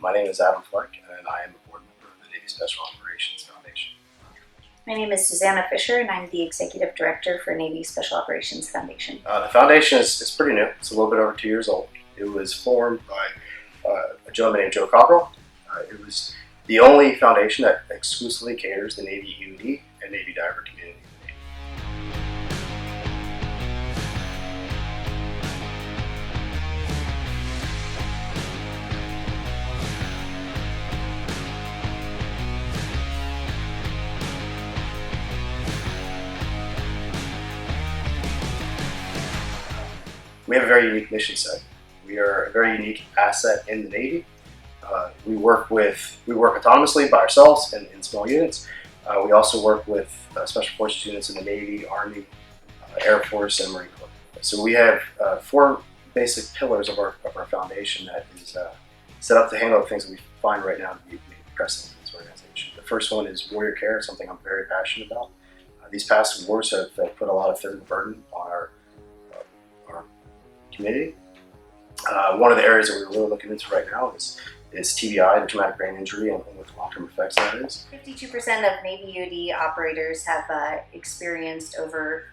My name is Adam Fleck, and I am a board member of the Navy Special Operations Foundation. My name is Susanna Fisher, and I'm the Executive Director for Navy Special Operations Foundation. The foundation is pretty new. It's a little bit over 2 years old. It was formed by a gentleman named Joe Cockrell. It was the only foundation that exclusively caters the Navy EOD and Navy diver community. We have a very unique mission set. We are a very unique asset in the Navy. We work autonomously by ourselves in small units. We also work with special forces units in the Navy, Army, Air Force, and Marine Corps. So we have 4 basic pillars of our foundation that is set up to handle the things that we find right now to be pressing in this organization. The first one is warrior care, something I'm very passionate about. These past wars have put a lot of physical burden on our community. One of the areas that we're really looking into right now is TBI, the traumatic brain injury, and what the long-term effects that is. 52% of Navy EOD operators have experienced over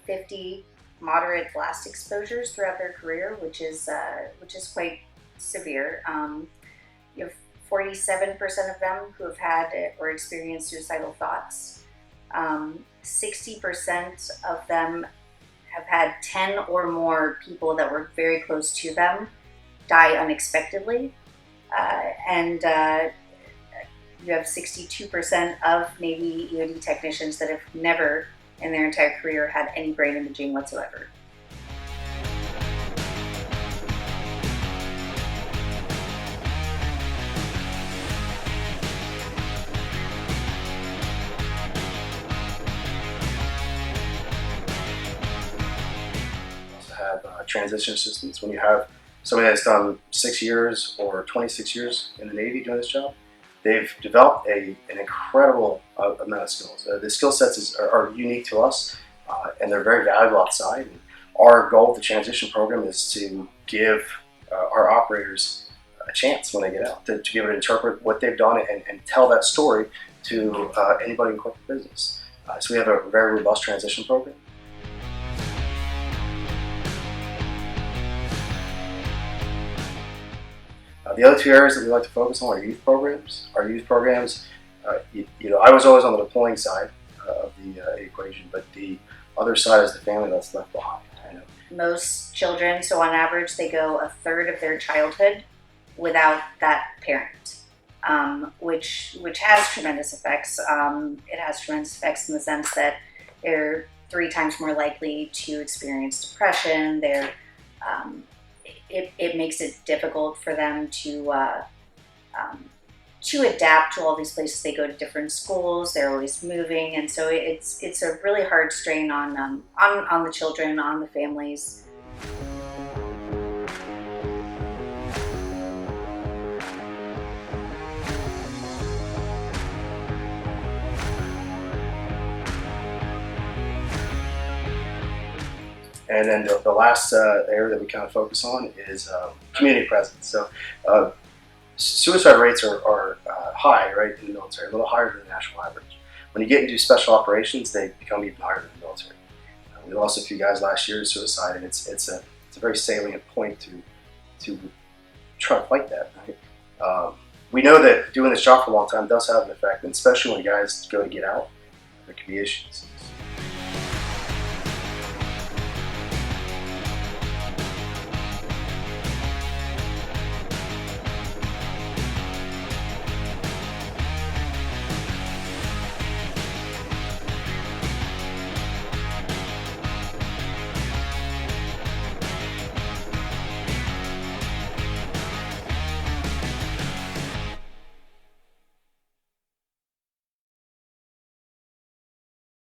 50 moderate blast exposures throughout their career, which is quite severe. You have 47% of them who have had or experienced suicidal thoughts. 60% of them have had 10 or more people that were very close to them die unexpectedly. And you have 62% of Navy EOD technicians that have never in their entire career had any brain imaging whatsoever. Have transition assistance. When you have somebody that's done 6 years or 26 years in the Navy doing this job, they've developed an incredible amount of skills. The skill sets are unique to us, and they're very valuable outside. And our goal with the transition program is to give our operators a chance when they get out, to be able to interpret what they've done and tell that story to anybody in corporate business. So we have a very robust transition program. The other 2 areas that we like to focus on are youth programs. Our youth programs, I was always on the deploying side of the equation, but the other side is the family that's left behind. Most children, so on average, they go a third of their childhood without that parent, which has tremendous effects. It has tremendous effects in the sense that they're 3 times more likely to experience depression. It makes it difficult for them to adapt to all these places. They go to different schools. They're always moving, and so it's a really hard strain on the children, on the families. And then the last area that we kind of focus on is community presence. So suicide rates are high, right, in the military, a little higher than the national average. When you get into special operations, they become even higher than the military. We lost a few guys last year to suicide, and it's a very salient point to try to fight that. Right? We know that doing this job for a long time does have an effect, and especially when guys go to get out, there can be issues.